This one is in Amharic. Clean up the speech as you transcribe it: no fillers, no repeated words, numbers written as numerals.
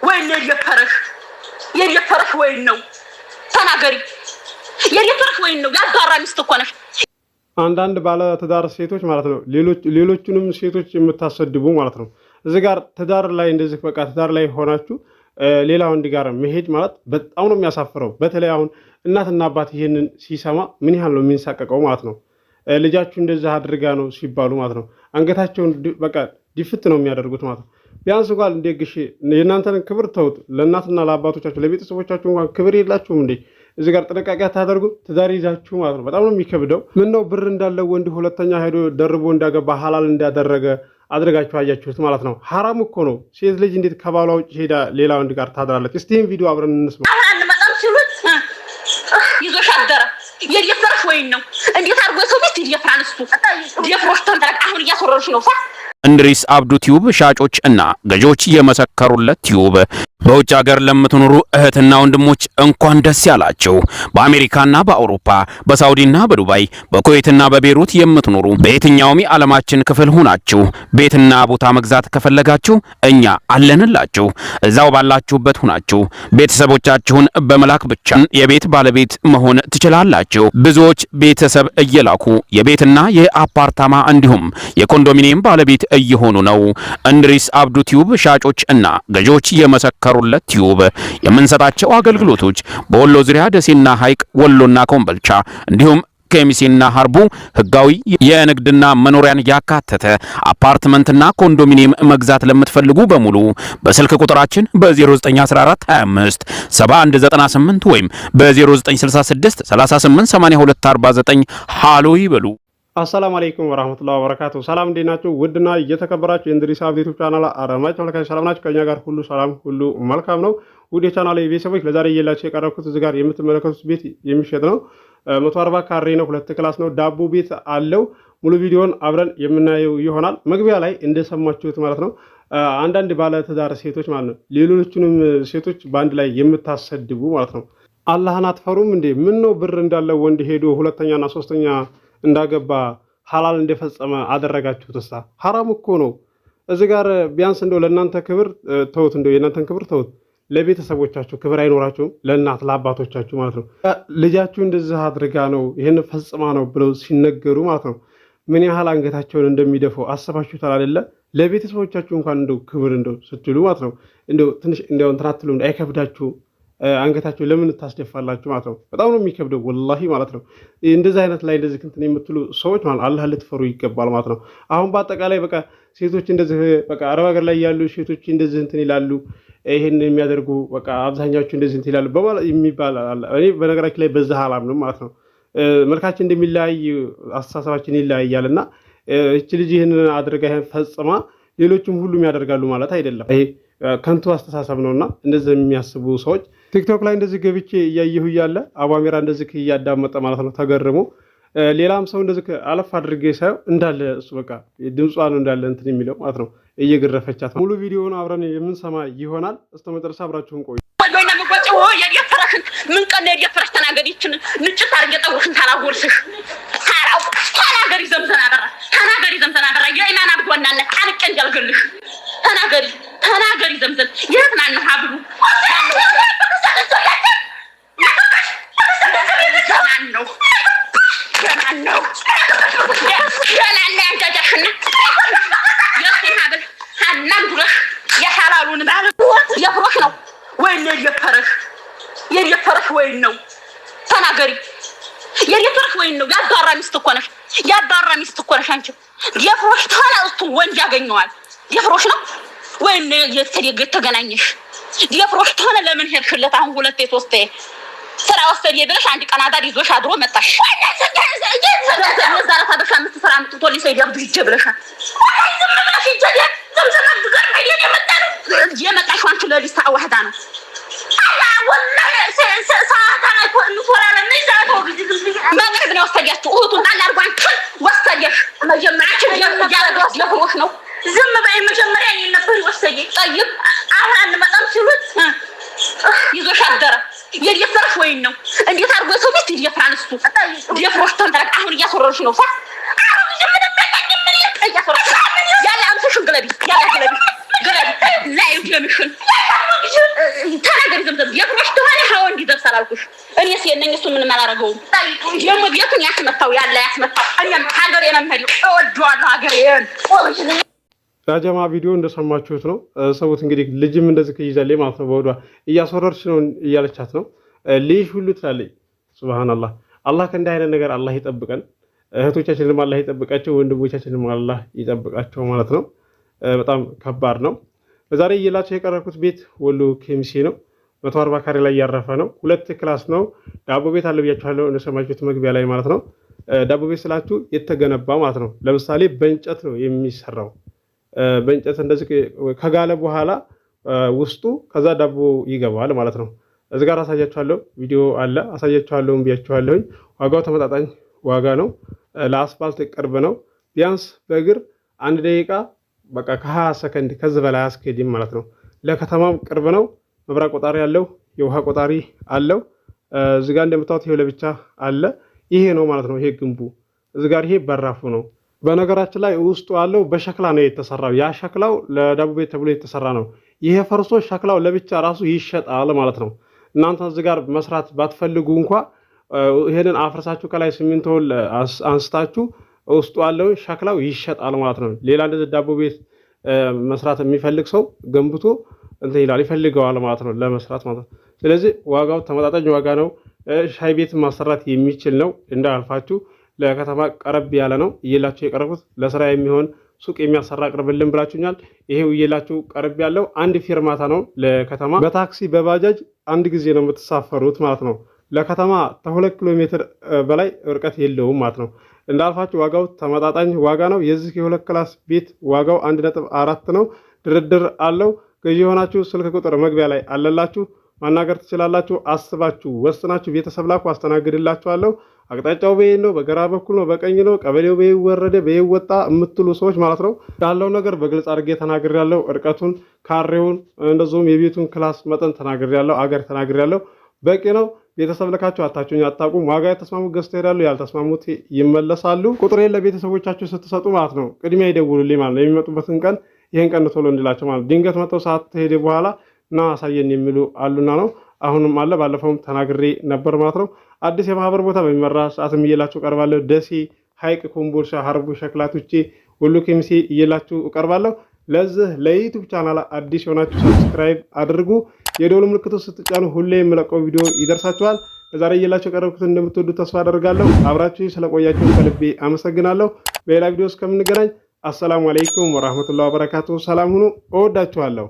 وين يفرح وين نو تناغري يفرح وين نو يا دارا مستكونش አንዳንድ ባለ ትዳር ሴቶች ማለት ነው ሌሎቹንም ሴቶች የምታሰድቡ ማለት ነው እዚህ ጋር ትዳር ላይ እንደዚህ በቃ ትዳር ላይ ሆናችሁ ሌላ ወንድ ጋር መሄድ ማለት በጣም ነው የሚያሳፍረው በተለይ አሁን እናትና አባት ይሄንን ሲሰማ ምን ያህል ነው የሚንሳቀቀው ማለት ነው ልጃችሁ እንደዛ አድርጋ ነው ሲባሉ ማለት ነው አንገታቸውን በቃ ዲፍት ነው የሚያደርጉት ማለት ነው ቢያንስ እንኳን እንደግሽ የእናንተን ክብር ተውት ለእናትና ለአባቶቻችሁ ለቤተሰቦቻችሁ እንኳን ክብር የላችሁም እንዴ እዚህ ጋር ጥንቃቄ ታደርጉ ትዳር ይዛችሁ ማለት ነው በጣም ነው የሚከብደው ምን ነው ብር እንዳለው ወንድ ሁለተኛ ሄዶ ደርቦ እንዳገባ ሐላል እንዳደረገ አድርጋችሁ አያችሁት ማለት ነው ሐራም እኮ ነው ሴት ልጅ እንዴት ከባሏ ውጭ ሄዳ ሌላ ወንድ ጋር ታድራለች እስቲ ይሄን ቪዲዮ አብረን እንስማ አሁን መጣም ሲሉት ይዞሽ አደረ የየፈረሽ ወይን ነው እንዴት አድርጎ ሰው ቤት ይየፍራንስቱ የፍሮሽ ተንተራቅ አሁን እያሰረርሽ ነው እንድሪስ አብዱ ቲዩብ ሻጮች እና ገጆች የመሰከሩለት ቲዩብ በውጭ ሀገር ለምትኖሩ እህትና ወንድሞች እንኳን ደስ ያላችሁ በአሜሪካና በአውሮፓ በሳውዲና በዱባይ በኩዌትና በቤሩት የምትኖሩ በየትኛውም የዓለማችን ክፍል ሆናችሁ ቤትና ቦታ መግዛት ከፈለጋችሁ እኛ አለንላችሁ እዛው ባላችሁበት ሆናችሁ ቤተሰቦቻችሁን በመላክ ብቻ የቤት ባለቤት መሆን ትችላላችሁ ብዙዎች ቤተሰብ እየላኩ የቤትና የአፓርታማ እንዲሁም የኮንዶሚኒየም ባለቤት እየሆኑ ነው እንድሪስ አብዱ ቲዩብ ሻጮች እና ገጆች የመሰከሩለት ቲዩብ የምንሰጣቸው አገልግሎቶች በወሎ ዙሪያ ደሴና ሐይቅ ወሎና ኮምቦልቻ እንዲሁም ከሚሴና ሐርቡ ህጋዊ የንግድና መኖሪያን ያካተተ አፓርትመንትና ኮንዶሚኒየም መግዛት ለምትፈልጉ በሙሉ በስልክ ቁጥራችን በ0914 25 7198 ወይም በ0966 388249 ሃሎ ይበሉ አሰላሙ አለይኩም ወራህመቱላሂ ወበረካቱ ሰላም እንዴናችሁ ውድና እየተከበራችሁ የእንድሪስ አብዱ ዩቲዩብ ቻናል አረማጭ ተመልካቾች ሰላም ናችሁ ከኛ ጋር ሁሉ ሰላም ሁሉ መልካም ነው ውድ የቻናሌ ቤተሰቦች ለዛሬ እየላችሁ የቀረብኩት እዚህ ጋር የምትመለከቱት ቤት የሚሸጥ ነው 140 ካሬ ነው ሁለት ክላስ ነው ዳቦ ቤት አለው ሙሉ ቪዲዮን አብረን የምናየው ይሆናል መግቢያ ላይ እንደሰማችሁት ማለት ነው አንዳንድ ባለ ትዳር ሴቶች ማለት ነው ሌሎቹንም ሴቶች ባንድ ላይ የምታሰድቡ ማለት ነው አላህን አትፈሩም እንዴ ምን ነው ብር እንዳለው ወንድ ሄዶ ሁለተኛና ሶስተኛ እንዳገባ ሐላል እንደፈጸመ አደረጋችሁትሳ ሐራም እኮ ነው እዚህ ጋር ቢያንስ እንደው ለእናንተ ክብር ተውት እንደው የእናንተን ክብር ተውት ለቤተሰቦቻችሁ ክብር አይኖራችሁም ለእናት ለአባቶቻችሁ ማለት ነው ልጃችሁ እንደዚህ አድርጋ ነው ይሄን ፈጽማ ነው ብለው ሲነገሩ ማለት ነው ምን ያህል አንገታቸውን እንደሚደፈው አሰባችሁታል አይደለ ለቤተሰቦቻችሁ እንኳን እንደው ክብር እንደው ስትሉ ማለት ነው እንደው ትንሽ እንደው እንትናትሉ አይከብዳችሁ አንገታችሁ ለምን ታስደፋላችሁ ማለት ነው በጣም ነው የሚከብደው ወላሂ ማለት ነው እንደዚህ አይነት ላይ እንደዚህ እንትን የምትሉ ሰዎች ማለት አላህ ልትፈሩ ይገባል ማለት ነው አሁን በአጠቃላይ በቃ ሴቶች እንደዚህ በቃ አረብ ሀገር ላይ ያሉ ሴቶች እንደዚህ እንትን ይላሉ ይሄን የሚያደርጉ በቃ አብዛኛዎቹ እንደዚህ እንትን ይላሉ በማለት የሚባል አለ እኔ በነገራችን ላይ በዛ አላምንም ማለት ነው መልካችን እንደሚለያይ አስተሳሰባችን ይለያያልና እቺ ልጅ ይሄን አድርጋ ይሄን ፈጽማ ሌሎችም ሁሉም ያደርጋሉ ማለት አይደለም ይሄ ከንቱ አስተሳሰብ ነውና እንደዚህ የሚያስቡ ሰዎች ቲክቶክ ላይ እንደዚህ ገብቼ እያየሁ ያለ አባሜራ እንደዚህ እያዳመጠ ማለት ነው ተገርሞ ሌላም ሰው እንደዚህ አለፍ አድርጌ ሳይው እንዳለ እሱ በቃ ድምጿን እንዳለ እንትን የሚለው ማለት ነው እየገረፈቻት ሙሉ ቪዲዮውን አብረን የምንሰማ ይሆናል እስከ መጨረሻ አብራችሁን ቆዩ ወይና መቆጨው የፈረሽን ምን ቀን የፈረሽ ተናገሪችን ንጭት አርገ ጠውሽን ታላጎርስሽ ታራው ተናገሪ ዘምዘና አበራ የኢማን አብዶናለ አንቀ እንዲያልገልሽ ተናገሪ ዘምዘን የትናን ሀብሉ የፍሮሽ ነው ወይን የፈረሽ ወይን ነው ተናገሪ የፈረሽ ወይን ነው ያዳራ ሚስት እኮ ነሽ አንቺ የፍሮሽ ተናስቱ ወንድ ያገኘዋል የፍሮሽ ነው ወይን የተገናኘሽ የፍሮሽ ተነ ለምን ሄድሽለት አሁን ሁለቴ ሶስቴ ስራ ወሰድ ይደረሽ አንድ ቀናዳ ይዞሽ አድሮ መጣሽ የዛራ ታደሻ ምትሰራ ምትቶልኝ ሰው ይደብድ ይጀብለሻል የመጣሽ አንቺ ለሊስታ ዋህዳ ነው والله ساعه نقول انا مش عارفه بقى ابن وصديته اهو طلع اربع كل وصديش ما جمعتش يا يفروش ነው ዝም በይ መጀመሪያ የነበር ወሰጂ طيب አሁን አንመጣም ሲሉት ይዞሽ አደረ የፈረሽ ወይን ነው እንዴት አርጎ ሰው ቤት ይፈራንስቱ የፍሮሽ ተንተራቅ አሁን እያሰረርሽ ነው አሁን ምን እያሰረርሽ ያለ አምስሽን ግለቢ ገለቢ ላይ ይጀምሽን እንዳልኩሽ እኔ ሲየነኝ እሱ ምንም አላደረገውም። ደግሞ ቤቱን ያስመታው ያለ ያስመታው እኔም ሀገር የመመሪው እወደዋለሁ ሀገሬን። ዳጀማ ቪዲዮ እንደሰማችሁት ነው። ሰውት እንግዲህ ልጅም እንደዚህ ከይዛለች ማለት ነው። በወዷ እያስወረርሽ ነው እያለቻት ነው። ልጅ ሁሉ ትላለች። ሱብሃንአላህ። አላህ ከእንዲህ አይነት ነገር አላህ ይጠብቀን። እህቶቻችንም አላህ ይጠብቃቸው፣ ወንድሞቻችንም አላህ ይጠብቃቸው ማለት ነው። በጣም ከባድ ነው። በዛሬ እየላቸው የቀረብኩት ቤት ወሎ ኬሚሴ ነው። 140 ካሬ ላይ ያረፈ ነው። 2 ክላስ ነው። ዳቦ ቤት አለ ብያችኋለሁ እንደሰማችሁት መግቢያ ላይ ማለት ነው። ዳቦ ቤት ስላችሁ የተገነባ ማለት ነው። ለምሳሌ በእንጨት ነው የሚሰራው። በእንጨት እንደዚህ ከጋለ በኋላ ውስጡ ከዛ ዳቦ ይገባል ማለት ነው። እዚህ ጋር አሳያችኋለሁ፣ ቪዲዮ አለ አሳያችኋለሁ ብያችኋለሁ። ዋጋው ተመጣጣኝ ዋጋ ነው። ለአስፋልት ቅርብ ነው። ቢያንስ በእግር 1 ደቂቃ በቃ ከ20 ሰከንድ ከዚህ በላይ አያስኬድም ማለት ነው። ለከተማም ቅርብ ነው። መብራት ቆጣሪ አለው፣ የውሃ ቆጣሪ አለው። እዚህ ጋር እንደምታዩት ይሄ ለብቻ አለ። ይሄ ነው ማለት ነው። ይሄ ግንቡ እዚህ ጋር ይሄ በራፉ ነው። በነገራችን ላይ ውስጡ ያለው በሸክላ ነው የተሰራው። ያ ሸክላው ለዳቦ ቤት ተብሎ የተሰራ ነው። ይሄ ፈርሶ ሸክላው ለብቻ ራሱ ይሸጣል ማለት ነው። እናንተ እዚህ ጋር መስራት ባትፈልጉ እንኳ ይሄንን አፍርሳችሁ ከላይ ሲሚንቶን አንስታችሁ ውስጡ ያለው ሸክላው ይሸጣል ማለት ነው። ሌላ እንደዚህ ዳቦ ቤት መስራት የሚፈልግ ሰው ገንብቶ እንትን ይላል ይፈልገዋል ማለት ነው ለመስራት ማለት ነው። ስለዚህ ዋጋው ተመጣጣኝ ዋጋ ነው። ሻይ ቤት ማሰራት የሚችል ነው። እንዳልፋችሁ ለከተማ ቀረብ ያለ ነው። እየላችሁ የቀረቡት ለስራ የሚሆን ሱቅ የሚያሰራ ቅርብልን ብላችሁኛል። ይሄው እየላችሁ ቀረብ ያለው 1 ፌርማታ ነው ለከተማ። በታክሲ በባጃጅ 1 ጊዜ ነው የምትሳፈሩት ማለት ነው። ለከተማ ከ2 ኪሎ ሜትር በላይ ርቀት የለውም ማለት ነው። እንዳልፋችሁ ዋጋው ተመጣጣኝ ዋጋ ነው። የዚህ የ2 ክላስ ቤት ዋጋው 1.4 ነው። ድርድር አለው። ገዢ የሆናችሁ ስልክ ቁጥር መግቢያ ላይ አለላችሁ፣ ማናገር ትችላላችሁ። አስባችሁ ወስናችሁ ቤተሰብ ላኩ፣ አስተናግድላችኋለሁ። አቅጣጫው በይን ነው፣ በግራ በኩል ነው፣ በቀኝ ነው፣ ቀበሌው በይ ወረደ በይ ወጣ የምትሉ ሰዎች ማለት ነው ያለው ነገር በግልጽ አድርጌ ተናግሬያለሁ። እርቀቱን፣ ካሬውን፣ እንደዚሁም የቤቱን ክላስ መጠን ተናግሬያለሁ። አገር ተናግሬያለሁ። በቂ ነው። ቤተሰብ ልካችሁ አታችሁኝ አታውቁም። ዋጋ የተስማሙት ገዝተው ይሄዳሉ፣ ያልተስማሙት ይመለሳሉ። ቁጥሬን ለቤተሰቦቻችሁ ስትሰጡ ማለት ነው ቅድሚያ ይደውሉልኝ ማለት ነው። የሚመጡበትን ቀን ይሄን ቀን ቶሎ እንድላቸው ማለት ድንገት መጥተው ሰዓት ሄደ በኋላ እና አሳየን የሚሉ አሉና ነው። አሁንም አለ፣ ባለፈውም ተናግሬ ነበር ማለት ነው። አዲስ የማህበር ቦታ በሚመራ ሰዓትም እየላችሁ እቀርባለሁ። ደሴ፣ ሐይቅ፣ ኮምቦልቻ፣ ሀርቡ፣ ሸክላቶቼ፣ ወሎ ኬሚሴ እየላችሁ እቀርባለሁ። ለዚህ ለዩቲዩብ ቻናል አዲስ የሆናችሁ ሰብስክራይብ አድርጉ። የደወል ምልክቱ ስትጫኑ ሁሌ የምለቀው ቪዲዮ ይደርሳችኋል። ዛሬ እየላችሁ የቀረብኩት እንደምትወዱ ተስፋ አደርጋለሁ። አብራችሁ ስለቆያችሁ ከልቤ አመሰግናለሁ። በሌላ ቪዲዮ እስከምንገናኝ አሰላሙ አለይኩም ወራህመቱላሂ ወበረካቱ። ሰላም ሁኑ። እወዳችኋለሁ።